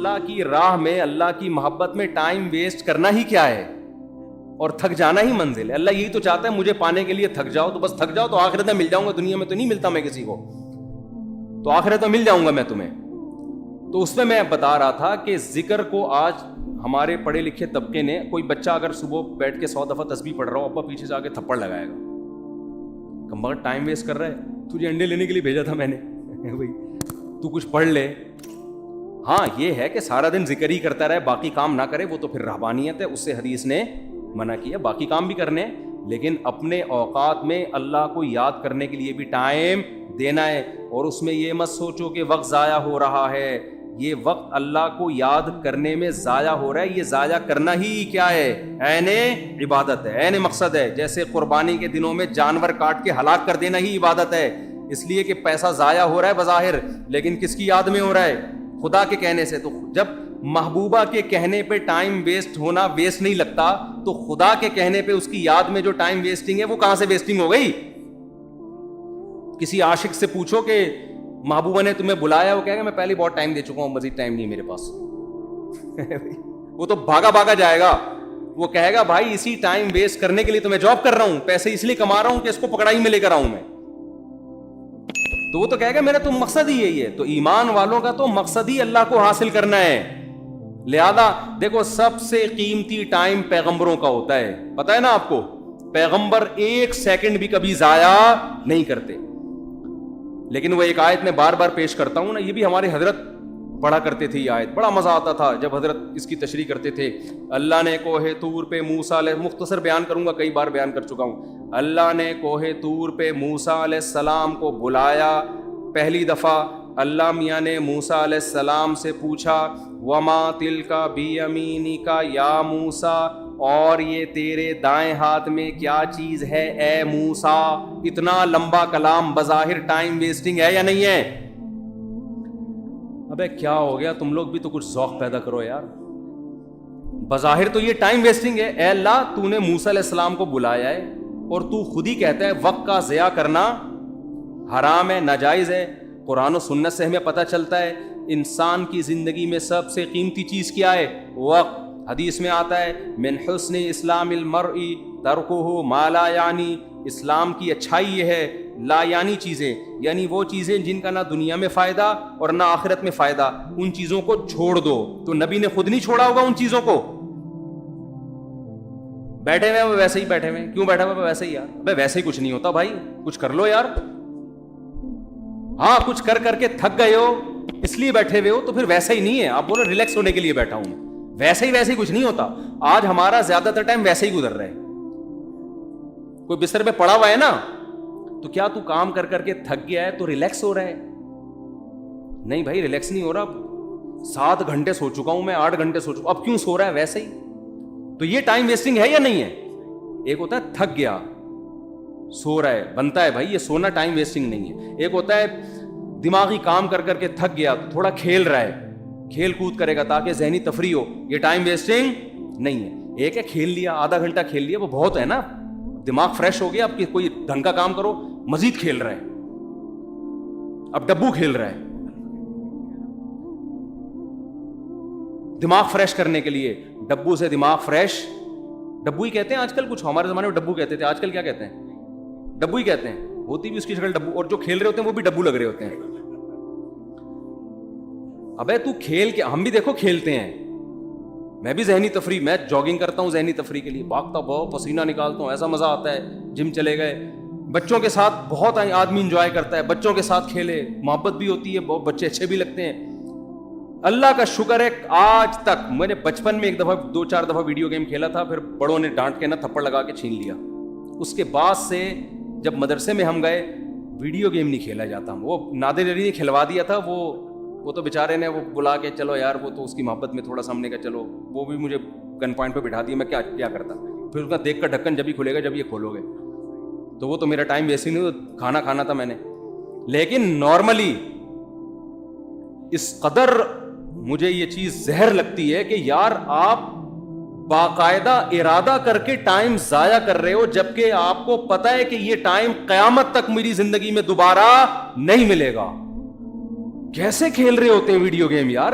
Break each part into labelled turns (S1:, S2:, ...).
S1: اللہ کی راہ میں, اللہ کی محبت میں ٹائم ویسٹ کرنا ہی کیا ہے, اور تھک جانا ہی منزل ہے. اللہ یہی تو چاہتا ہے مجھے پانے کے لیے تھک جاؤ, تو بس تھک جاؤ تو آخرت میں مل جاؤں گا, دنیا میں تو نہیں ملتا میں کسی کو, تو آخرت میں مل جاؤں گا میں تمہیں. تو اس میں بتا رہا تھا کہ ذکر کو آج ہمارے پڑھے لکھے طبقے نے, کوئی بچہ اگر صبح بیٹھ کے 100 دفعہ تسبیح پڑھ رہا ہو, ابا پیچھے سے آ کے تھپڑ لگائے گا, کم بخت ٹائم ویسٹ کر رہا ہے, تجھے انڈے لینے کے لیے بھیجا تھا میں نے بھائی تو کچھ پڑھ لے. ہاں یہ ہے کہ سارا دن ذکر ہی کرتا رہے, باقی کام نہ کرے, وہ تو پھر رہبانیت ہے, اس سے حدیث نے منع کیا. باقی کام بھی کرنے, لیکن اپنے اوقات میں اللہ کو یاد کرنے کے لیے بھی ٹائم دینا ہے. اور اس میں یہ مت سوچو کہ وقت ضائع ہو رہا ہے, یہ وقت اللہ کو یاد کرنے میں ضائع ہو رہا ہے. یہ ضائع کرنا ہی کیا ہے, عین عبادت ہے, عین مقصد ہے. جیسے قربانی کے دنوں میں جانور کاٹ کے ہلاک کر دینا ہی عبادت ہے, اس لیے کہ پیسہ ضائع ہو رہا ہے بظاہر, لیکن کس کی یاد میں ہو رہا ہے, خدا کے کہنے سے. تو جب محبوبہ کے کہنے پہ ٹائم ویسٹ ہونا ویسٹ نہیں لگتا, تو خدا کے کہنے پہ اس کی یاد میں جو ٹائم ویسٹنگ ہے وہ کہاں سے ویسٹنگ ہو گئی. کسی عاشق سے پوچھو کہ محبوبہ نے تمہیں بلایا, وہ کہے گا میں پہلے بہت ٹائم دے چکا ہوں, مزید ٹائم نہیں میرے پاس. وہ تو بھاگا بھاگا جائے گا, وہ کہے گا بھائی اسی ٹائم ویسٹ کرنے کے لیے تو میں جاب کر رہا ہوں, پیسے اس لیے کما رہا ہوں کہ اس کو پکڑائی میں لے کر آؤں میں. تو وہ تو کہے گا میرا تو مقصد ہی یہی ہے. تو ایمان والوں کا تو مقصد ہی اللہ کو حاصل کرنا ہے. لہذا دیکھو سب سے قیمتی ٹائم پیغمبروں کا ہوتا ہے, پتہ ہے نا آپ کو, پیغمبر ایک سیکنڈ بھی کبھی ضائع نہیں کرتے. لیکن وہ ایک آیت میں بار بار پیش کرتا ہوں نا, یہ بھی ہمارے حضرت پڑھا کرتے تھے, یہ آیت بڑا مزہ آتا تھا جب حضرت اس کی تشریح کرتے تھے. اللہ نے کوہ طور پہ موسیٰ علیہ, مختصر بیان کروں گا, کئی بار بیان کر چکا ہوں. اللہ نے کوہ طور پہ موسیٰ علیہ السلام کو بلایا پہلی دفعہ. اللہ میاں نے موسیٰ علیہ السلام سے پوچھا وما تلک بیمینک یا موسیٰ, اور یہ تیرے دائیں ہاتھ میں کیا چیز ہے اے موسیٰ. اتنا لمبا کلام بظاہر ٹائم ویسٹنگ ہے یا نہیں ہے؟ ابے کیا ہو گیا, تم لوگ بھی تو کچھ ذوق پیدا کرو یار. بظاہر تو یہ ٹائم ویسٹنگ ہے. اے اللہ تو نے موسیٰ علیہ السلام کو بلایا ہے اور تو خود ہی کہتا ہے وقت کا ضیاع کرنا حرام ہے, ناجائز ہے. قرآن و سنت سے ہمیں پتہ چلتا ہے انسان کی زندگی میں سب سے قیمتی چیز کیا ہے, وقت. حدیث میں آتا ہے من حسن اسلام المرء ترکہ ما لا یعنی, اسلام کی اچھائی یہ ہے لا یعنی چیزیں, یعنی وہ چیزیں جن کا نہ دنیا میں فائدہ اور نہ آخرت میں فائدہ, ان چیزوں کو چھوڑ دو. تو نبی نے خود نہیں چھوڑا ہوگا ان چیزوں کو. بیٹھے ہوئے وہ ویسے ہی بیٹھے ہوئے, کیوں بیٹھا ہوا ویسے ہی یار, ابے ویسے ہی کچھ نہیں ہوتا بھائی, کچھ کر لو یار. ہاں کچھ کر کر کے تھک گئے ہو اس لیے بیٹھے ہوئے ہو, تو پھر ویسے ہی نہیں ہے. آپ بولو ریلیکس ہونے کے لیے بیٹھا ہوں, ویسے ہی کچھ نہیں ہوتا. آج ہمارا زیادہ تر ٹائم ویسے ہی گزر رہا ہے. کوئی بستر پہ پڑا ہوا ہے نا, تو کیا تو کام کر کر کے تھک گیا ہے تو ریلیکس ہو رہا ہے؟ نہیں بھائی ریلیکس نہیں ہو رہا. 7 گھنٹے سو چکا ہوں میں, 8 گھنٹے سو چکا, اب کیوں سو رہا ہے ویسے ہی. تو یہ ٹائم ویسٹنگ ہے یا نہیں ہے؟ ایک ہوتا ہے تھک گیا سو رہا ہے, بنتا ہے بھائی, یہ سونا ٹائم ویسٹنگ نہیں ہے. ایک ہوتا ہے دماغی کام کر کر کے تھک گیا تو تھوڑا کھیل رہا ہے, کھیل کود کرے گا تاکہ ذہنی تفریح ہو, یہ ٹائم ویسٹنگ نہیں ہے. ایک ہے کھیل لیا, آدھا گھنٹہ کھیل لیا, وہ بہت ہے نا, دماغ فریش ہو گیا, اب کوئی ڈھنگ کا کام کرو, مزید کھیل رہا ہے, اب ڈبو کھیل رہا ہے. دماغ فریش کرنے کے لیے ڈبو سے دماغ فریش, ڈبو ہی کہتے ہیں آج کل, کچھ ہمارے زمانے میں ڈبو کہتے تھے, آج کل کیا کہتے ہیں, ڈبو ہی کہتے ہیں. ہوتی بھی اس کی شکل ڈبو, اور جو کھیل رہے ہوتے ہیں وہ بھی ڈبو لگ رہے ہوتے ہیں. ابے تو کھیل کے, ہم بھی دیکھو کھیلتے ہیں, میں بھی ذہنی تفریح, میں جاگنگ کرتا ہوں ذہنی تفریح کے لیے, بھاگتا بہت, پسینہ نکالتا ہوں, ایسا مزہ آتا ہے. جم چلے گئے, بچوں کے ساتھ بہت آدمی انجوائے کرتا ہے, بچوں کے ساتھ کھیلے, محبت بھی ہوتی ہے, بہت بچے اچھے بھی لگتے ہیں. اللہ کا شکر ہے آج تک, میں نے بچپن میں 2-4 دفعہ ویڈیو گیم کھیلا تھا, پھر بڑوں نے ڈانٹ کے نا تھپڑ لگا کے چھین لیا. اس کے بعد سے جب مدرسے میں ہم گئے, ویڈیو گیم نہیں کھیلا جاتا. وہ نادر علی نے کھلوا دیا تھا, وہ تو بیچارے نے وہ بلا کے چلو یار, وہ تو اس کی محبت میں تھوڑا سا ہم نے کہا چلو, وہ بھی مجھے گن پوائنٹ پہ بٹھا دیا, میں کیا کرتا. پھر اس کا دیکھ کر ڈھکن جب ہی کھلے گا جب یہ کھولو گے, تو وہ تو میرا ٹائم ویسٹ نہیں, کھانا کھانا تھا میں نے. لیکن نارملی اس قدر مجھے یہ چیز زہر لگتی ہے کہ یار آپ باقاعدہ ارادہ کر کے ٹائم ضائع کر رہے ہو, جبکہ آپ کو پتا ہے کہ یہ ٹائم قیامت تک میری زندگی میں دوبارہ نہیں ملے گا. کیسے کھیل رہے ہوتے ہیں ویڈیو گیم یار,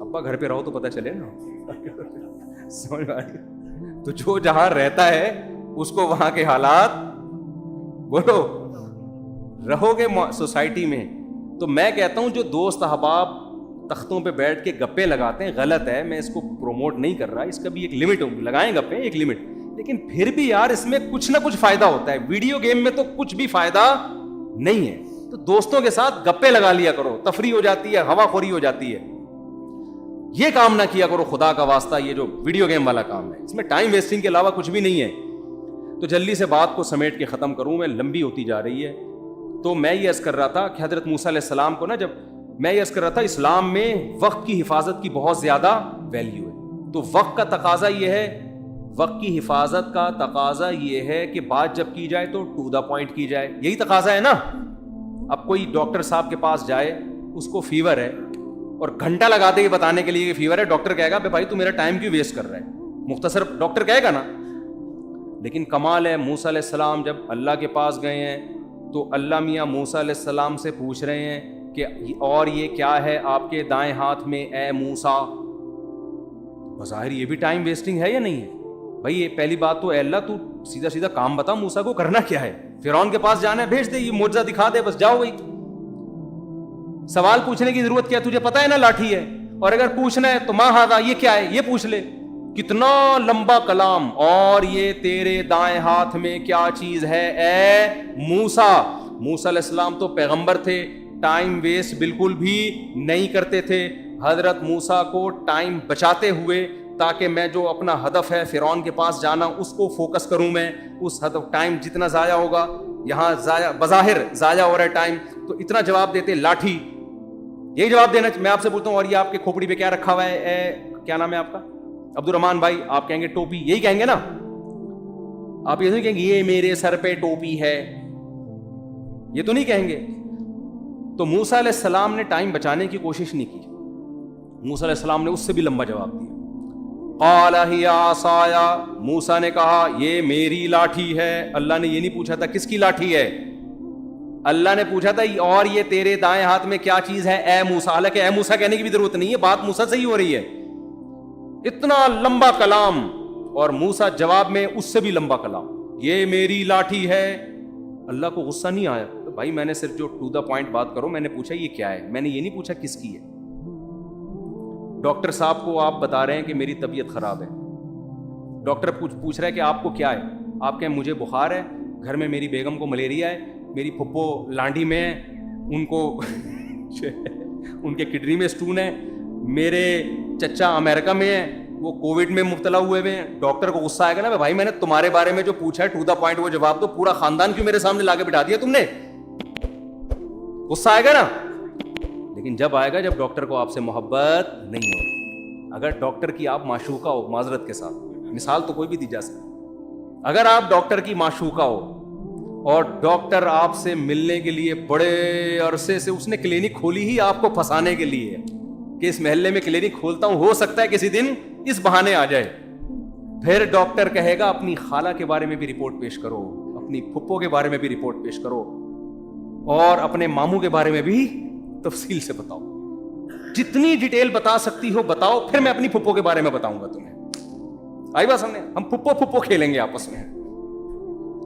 S1: ابا گھر پہ رہو تو پتہ چلے نا. سمجھ آئی؟ تو جو جہاں رہتا ہے اس کو وہاں کے حالات بولو رہو گے سوسائٹی میں. تو میں کہتا ہوں جو دوست احباب تختوں پہ بیٹھ کے گپے لگاتے ہیں غلط ہے, میں اس کو پروموٹ نہیں کر رہا, اس کا بھی ایک لمٹ ہوگی, لگائیں گپے ایک لمٹ, لیکن پھر بھی یار اس میں کچھ نہ کچھ فائدہ ہوتا ہے. ویڈیو گیم میں تو کچھ بھی فائدہ نہیں ہے, تو دوستوں کے ساتھ گپے لگا لیا کرو, تفریح ہو جاتی ہے, ہوا خوری ہو جاتی ہے. یہ کام نہ کیا کرو خدا کا واسطہ, یہ جو ویڈیو گیم والا کام ہے اس میں ٹائم ویسٹنگ کے علاوہ کچھ بھی نہیں ہے. تو جلدی سے بات کو سمیٹ کے ختم کروں, میں لمبی ہوتی جا رہی ہے. تو میں یہ عرض کر رہا تھا کہ حضرت موسیٰ علیہ السلام کو نا, جب میں یہ عرض کر رہا تھا اسلام میں وقت کی حفاظت کی بہت زیادہ ویلیو ہے. تو وقت کا تقاضا یہ ہے, وقت کی حفاظت کا تقاضا یہ ہے کہ بات جب کی جائے تو ٹو دا پوائنٹ کی جائے, یہی تقاضا ہے نا. اب کوئی ڈاکٹر صاحب کے پاس جائے, اس کو فیور ہے اور گھنٹہ لگا دے بتانے کے لیے کہ فیور ہے, ڈاکٹر کہے گا بھائی تو میرا ٹائم کیوں ویسٹ کر رہا ہے, مختصر ڈاکٹر کہے گا نا. لیکن کمال ہے موسیٰ علیہ السلام جب اللہ کے پاس گئے ہیں تو اللہ میاں موسیٰ علیہ السلام سے پوچھ رہے ہیں کہ اور یہ کیا ہے آپ کے دائیں ہاتھ میں اے موسیٰ. بظاہر یہ بھی ٹائم ویسٹنگ ہے یا نہیں ہے بھائی؟ یہ پہلی بات تو اے اللہ تو سیدھا سیدھا کام بتا, موسیٰ کو کرنا کیا ہے, فرعون کے پاس جانا ہے, بھیج دے, یہ معجزہ دکھا دے, بس جاؤ. وہی سوال پوچھنے کی ضرورت کیا, تجھے پتا ہے نا لاٹھی ہے, اور اگر پوچھنا ہے تو ماں ہاذا, یہ کیا ہے, یہ پوچھ لے. کتنا لمبا کلام, اور یہ تیرے دائیں ہاتھ میں کیا چیز ہے اے موسیٰ. موسیٰ علیہ السلام تو پیغمبر تھے, ٹائم ویسٹ بالکل بھی نہیں کرتے تھے. حضرت موسیٰ کو ٹائم بچاتے ہوئے تاکہ میں جو اپنا ہدف ہے فرعون کے پاس جانا اس کو فوکس کروں, میں اس ہدف ٹائم جتنا ضائع ہوگا, یہاں ضائع بظاہر ضائع ہو رہا ہے ٹائم, تو اتنا جواب دیتے لاٹھی. یہی جواب دینا میں آپ سے بولتا ہوں. اور یہ آپ کے کھوپڑی پہ کیا رکھا ہوا ہے, اے کیا نام ہے آپ کا, عبد الرحمان بھائی, آپ کہیں گے ٹوپی, یہی کہیں گے نا آپ, یہ نہیں کہیں گے یہ میرے سر پہ ٹوپی ہے, یہ تو نہیں کہیں گے. تو موسیٰ علیہ السلام نے ٹائم بچانے کی کوشش نہیں کی, موسیٰ علیہ السلام نے اس سے بھی لمبا جواب دیا. قال ہی عصای, موسیٰ نے کہا یہ میری لاٹھی ہے. اللہ نے یہ نہیں پوچھا تھا کس کی لاٹھی ہے, اللہ نے پوچھا تھا اور یہ تیرے دائیں ہاتھ میں کیا چیز ہے اے موسیٰ. حالانکہ اے موسیٰ کہنے کی بھی ضرورت نہیں ہے, بات موسیٰ سے ہی ہو رہی ہے. اتنا لمبا کلام, اور موسیٰ جواب میں اس سے بھی لمبا کلام, یہ میری لاٹھی ہے. اللہ کو غصہ نہیں آیا, بھائی میں نے صرف جو ٹو دا پوائنٹ بات کرو, میں نے پوچھا یہ کیا ہے, میں نے یہ نہیں پوچھا کس کی ہے. ڈاکٹر صاحب کو آپ بتا رہے ہیں کہ میری طبیعت خراب ہے, ڈاکٹر پوچھ رہا ہے کہ آپ کو کیا ہے, آپ کہیں مجھے بخار ہے, گھر میں میری بیگم کو ملیریا ہے, میری پھپھو لانڈی میں ہے, ان کو ان کے کڈنی میں اسٹون ہے, میرے چچا امریکہ میں ہے, وہ کووڈ میں مبتلا ہوئے ہیں. ڈاکٹر کو غصہ آئے گا نا, بھائی میں نے تمہارے بارے میں جو پوچھا ہے ٹو دا پوائنٹ وہ جواب دو, پورا خاندان کیوں میرے سامنے لا کے بٹھا دیا تم نے, غصہ آئے گا نا. لیکن جب آئے گا جب ڈاکٹر کو آپ سے محبت نہیں ہو. اگر ڈاکٹر کی آپ معشوقہ ہو, معذرت کے ساتھ مثال تو کوئی بھی دی جا سکتی, اگر آپ ڈاکٹر کی معشوقہ ہو اور ڈاکٹر آپ سے ملنے کے لیے بڑے عرصے سے, اس نے کلینک کھولی ہی آپ کو پھنسانے کے لیے کہ اس محلے میں کلینک کھولتا ہوں, ہو سکتا ہے کسی دن اس بہانے آ جائے. پھر ڈاکٹر کہے گا اپنی خالہ کے بارے میں بھی رپورٹ پیش کرو, اپنی پھپھو کے بارے میں بھی رپورٹ پیش کرو, اور اپنے ماموں کے بارے میں بھی تفصیل سے بتاؤ, جتنی ڈیٹیل بتا سکتی ہو بتاؤ, پھر میں اپنی پھپھو کے بارے میں بتاؤں گا تمہیں. آئی بات سامنے, ہم پھپھو پھپھو کھیلیں گے آپس میں,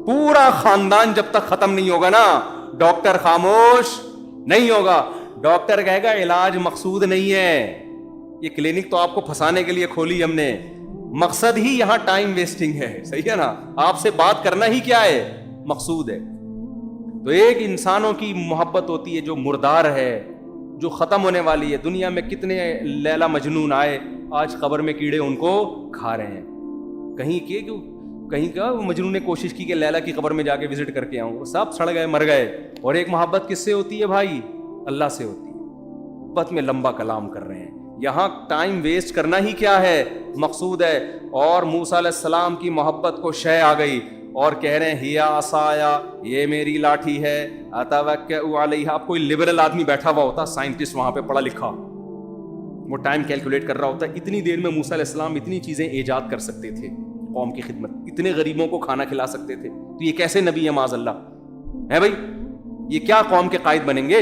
S1: پورا خاندان جب تک ختم نہیں ہوگا نا ڈاکٹر خاموش نہیں ہوگا. ڈاکٹر کہے گا علاج مقصود نہیں ہے, یہ کلینک تو آپ کو پھنسانے کے لیے کھولی ہم نے, مقصد ہی یہاں ٹائم ویسٹنگ ہے, صحیح ہے نا, آپ سے بات کرنا ہی کیا ہے, مقصود ہے. تو ایک انسانوں کی محبت ہوتی ہے جو مردار ہے, جو ختم ہونے والی ہے. دنیا میں کتنے لیلا مجنون آئے, آج قبر میں کیڑے ان کو کھا رہے ہیں. کہیں کا مجنون نے کوشش کی کہ لیلا کی قبر میں جا کے وزٹ کر کے آؤں, وہ سب سڑ گئے, مر گئے. اور ایک محبت کس سے ہوتی ہے بھائی, اللہ سے ہوتی ہے. محبت میں لمبا کلام کر رہے ہیں, یہاں ٹائم ویسٹ کرنا ہی کیا ہے, مقصود ہے. اور موسیٰ علیہ السلام کی محبت کو شے آ گئی اور کہہ رہے ہیں ہیا عصایا, یہ میری لاٹھی ہے, اتوکئ علیہا. اب کوئی لبرل آدمی بیٹھا ہوا ہوتا, سائنٹسٹ وہاں پہ پڑھا لکھا, وہ ٹائم کیلکولیٹ کر رہا ہوتا, اتنی دیر میں موسیٰ علیہ السلام اتنی چیزیں ایجاد کر سکتے تھے قوم کی خدمت, اتنے غریبوں کو کھانا کھلا سکتے تھے. تو یہ کیسے نبی ہے معاذ اللہ ہے بھائی, یہ کیا قوم کے قائد بنیں گے.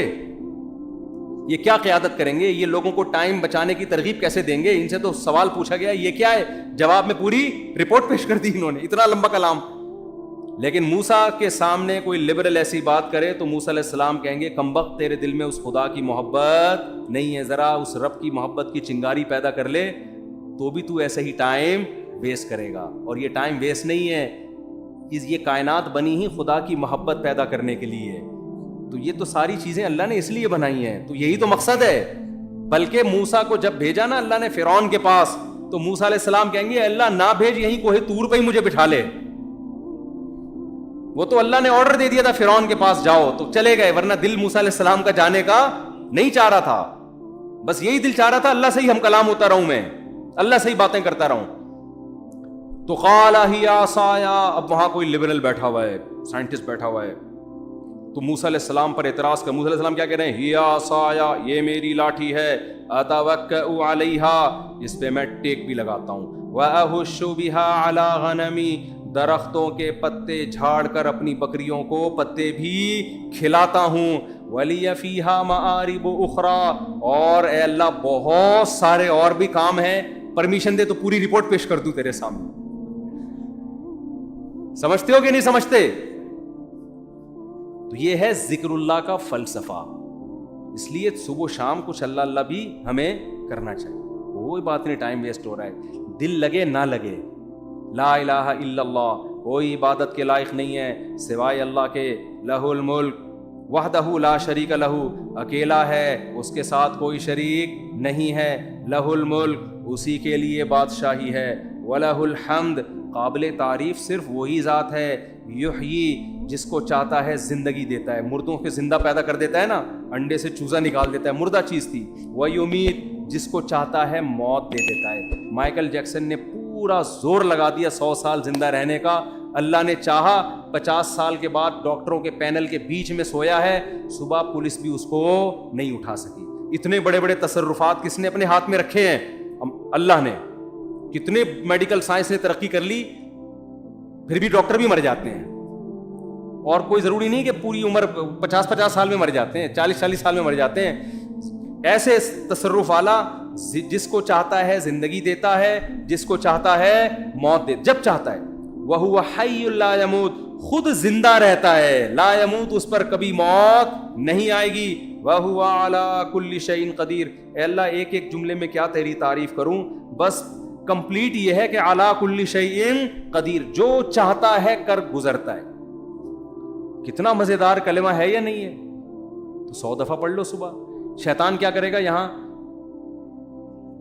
S1: یہ کیا قیادت کریں گے؟ یہ لوگوں کو ٹائم بچانے کی ترغیب کیسے دیں گے؟ ان سے تو سوال پوچھا گیا یہ کیا ہے، جواب میں پوری رپورٹ پیش کر دی انہوں نے، اتنا لمبا کلام. لیکن موسیٰ کے سامنے کوئی لبرل ایسی بات کرے تو موسیٰ علیہ السلام کہیں گے کمبخت تیرے دل میں اس خدا کی محبت نہیں ہے، ذرا اس رب کی محبت کی چنگاری پیدا کر لے تو بھی تو ایسے ہی ٹائم ویسٹ کرے گا. اور یہ ٹائم ویسٹ نہیں ہے، یہ کائنات بنی ہی خدا کی محبت پیدا کرنے کے لیے. تو یہ تو ساری چیزیں اللہ نے اس لیے بنائی ہیں، تو یہی تو مقصد ہے. بلکہ موسیٰ کو جب بھیجا نا اللہ نے فرعون کے پاس، تو موسیٰ علیہ السلام کہیں گے اللہ نہ بھیج، یہیں کوہ طور پہ ہی مجھے بٹھا لے. وہ تو اللہ نے آرڈر دے دیا تھا فرعون کے پاس جاؤ تو چلے گئے، ورنہ دل موسیٰ علیہ السلام کا جانے کا نہیں چاہ رہا تھا. بس یہی دل چاہ رہا تھا اللہ سے ہی ہم کلام ہوتا رہوں، میں اللہ سے ہی باتیں کرتا رہوں. تو قال ہی عصایا، اب وہاں کوئی لبرل بیٹھا ہوا ہے، سائنٹسٹ بیٹھا ہوا ہے، تو موسیٰ علیہ السلام پر اعتراض کر. موسیٰ علیہ السلام کیا کہہ رہے ہیں؟ ہی عصایا، یہ میری لاٹھی ہے، اتوکأ علیہا، اس پہ میں ٹیک بھی لگاتا ہوں، واہش بہا علی غنمی، درختوں کے پتے جھاڑ کر اپنی بکریوں کو پتے بھی کھلاتا ہوں، ولی فیہا معارب اخری، اور اے اللہ بہت سارے اور بھی کام ہیں، پرمیشن دے تو پوری رپورٹ پیش کر دوں تیرے سامنے. سمجھتے ہو کہ نہیں سمجھتے؟ تو یہ ہے ذکر اللہ کا فلسفہ. اس لیے صبح و شام کچھ اللہ اللہ بھی ہمیں کرنا چاہیے. کوئی بات نہیں ٹائم ویسٹ ہو رہا ہے، دل لگے نہ لگے، لا الہ الا اللہ، کوئی عبادت کے لائق نہیں ہے سوائے اللہ کے، لہ الملک وحدہ لا شریک لہ، اکیلا ہے، اس کے ساتھ کوئی شریک نہیں ہے، لہ الملک، اسی کے لیے بادشاہی ہے، وَلَهُ الْحَمْدُ، قابل تعریف صرف وہی ذات ہے، یحیی، جس کو چاہتا ہے زندگی دیتا ہے، مردوں کے زندہ پیدا کر دیتا ہے نا، انڈے سے چوزا نکال دیتا ہے، مردہ چیز تھی، وَیُمِیت، جس کو چاہتا ہے موت دے دیتا ہے. مائیکل جیکسن نے پورا زور لگا دیا 100 سال زندہ رہنے کا، اللہ نے چاہا 50 سال کے بعد ڈاکٹروں کے پینل کے بیچ میں سویا ہے، صبح پولیس بھی اس کو نہیں اٹھا سکی. اتنے بڑے بڑے تصرفات کس نے اپنے ہاتھ میں رکھے ہیں؟ اللہ نے. کتنے میڈیکل سائنس نے ترقی کر لی، پھر بھی ڈاکٹر بھی مر جاتے ہیں. اور کوئی ضروری نہیں کہ پوری عمر 50 سال میں مر جاتے ہیں، 40 سال میں مر جاتے ہیں. ایسے تصرف والا جس کو چاہتا ہے زندگی دیتا ہے، جس کو چاہتا ہے موت دے، جب چاہتا ہے. وَهُوَ حَيٌّ لَا يَمُوتُ، خود زندہ رہتا ہے، لا يموت، اس پر کبھی موت نہیں آئے گی. وَهُوَ عَلَى كُلِّ شَيْءٍ قَدِيرٌ، اے اللہ ایک ایک جملے میں کیا تیری تعریف کروں، بس کمپلیٹ یہ ہے کہ عَلَى كُلِّ شَيْءٍ قَدِيرٌ، جو چاہتا ہے کر گزرتا ہے. کتنا مزیدار کلمہ ہے یا نہیں ہے؟ تو 100 دفعہ پڑھ لو صبح. شیطان کیا کرے گا؟ یہاں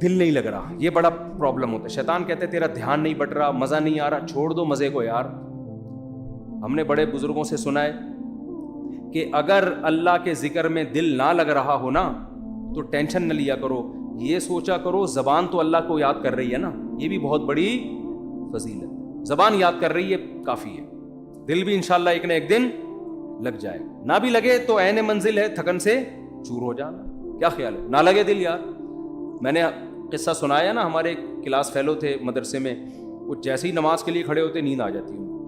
S1: دل نہیں لگ رہا، یہ بڑا پرابلم ہوتا ہے. شیطان کہتے ہیں تیرا دھیان نہیں بٹ رہا، مزہ نہیں آ رہا، چھوڑ دو مزے کو یار. ہم نے بڑے بزرگوں سے سنا ہے کہ اگر اللہ کے ذکر میں دل نہ لگ رہا ہو نا تو ٹینشن نہ لیا کرو، یہ سوچا کرو زبان تو اللہ کو یاد کر رہی ہے نا، یہ بھی بہت بڑی فضیلت. زبان یاد کر رہی ہے کافی ہے، دل بھی انشاءاللہ ایک نہ ایک دن لگ جائے. نہ بھی لگے تو عین منزل ہے، تھکن سے چور ہو جانا. کیا خیال ہے؟ نہ لگے دل یار. میں نے قصہ سنایا نا، ہمارے کلاس فیلو تھے مدرسے میں، وہ جیسے ہی نماز کے لیے کھڑے ہوتے نیند آ جاتی ان کو.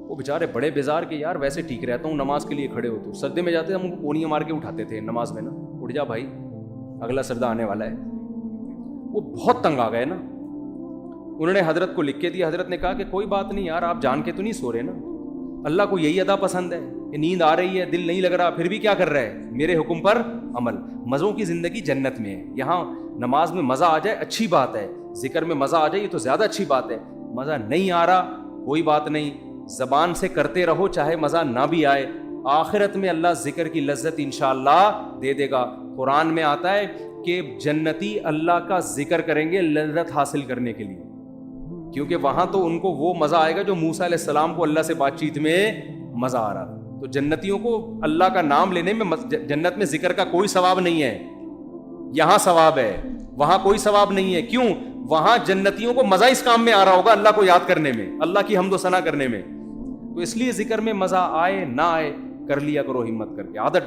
S1: وہ بیچارے بڑے بیزار کہ یار ویسے ٹھیک رہتا ہوں نماز کے لیے کھڑے ہوتے، سجدے میں جاتے ہم ان کو پونیاں مار کے اٹھاتے تھے نماز میں نا، اٹھ جا بھائی اگلا سجدہ آنے والا ہے. وہ بہت تنگ آ گئے نا، انہوں نے حضرت کو لکھ کے دیا. حضرت نے کہا کہ کوئی بات نہیں یار، آپ جان کے تو نہیں سو رہے نا، اللہ کو یہی ادا پسند ہے کہ نیند آ رہی ہے، دل نہیں لگ رہا، پھر بھی کیا کر رہا ہے؟ میرے حکم پر عمل. مزوں کی زندگی جنت میں ہے. یہاں نماز میں مزہ آ جائے اچھی بات ہے، ذکر میں مزہ آ جائے یہ تو زیادہ اچھی بات ہے. مزہ نہیں آ رہا کوئی بات نہیں، زبان سے کرتے رہو چاہے مزہ نہ بھی آئے، آخرت میں اللہ ذکر کی لذت انشاءاللہ دے دے گا. قرآن میں آتا ہے کہ جنتی اللہ کا ذکر کریں گے لذت حاصل کرنے کے لیے، کیونکہ وہاں تو ان کو وہ مزہ آئے گا جو موسیٰ علیہ السلام کو اللہ سے بات چیت میں مزہ آ رہا. تو جنتیوں کو اللہ کا نام لینے میں، جنت میں ذکر کا کوئی ثواب نہیں ہے، یہاں ثواب ہے، وہاں کوئی ثواب نہیں ہے. کیوں؟ وہاں جنتیوں کو مزہ اس کام میں آ رہا ہوگا، اللہ کو یاد کرنے میں، اللہ کی حمد و ثنا کرنے میں. تو اس لیے ذکر میں مزہ آئے نہ آئے کر لیا کرو ہمت کر کے. عادت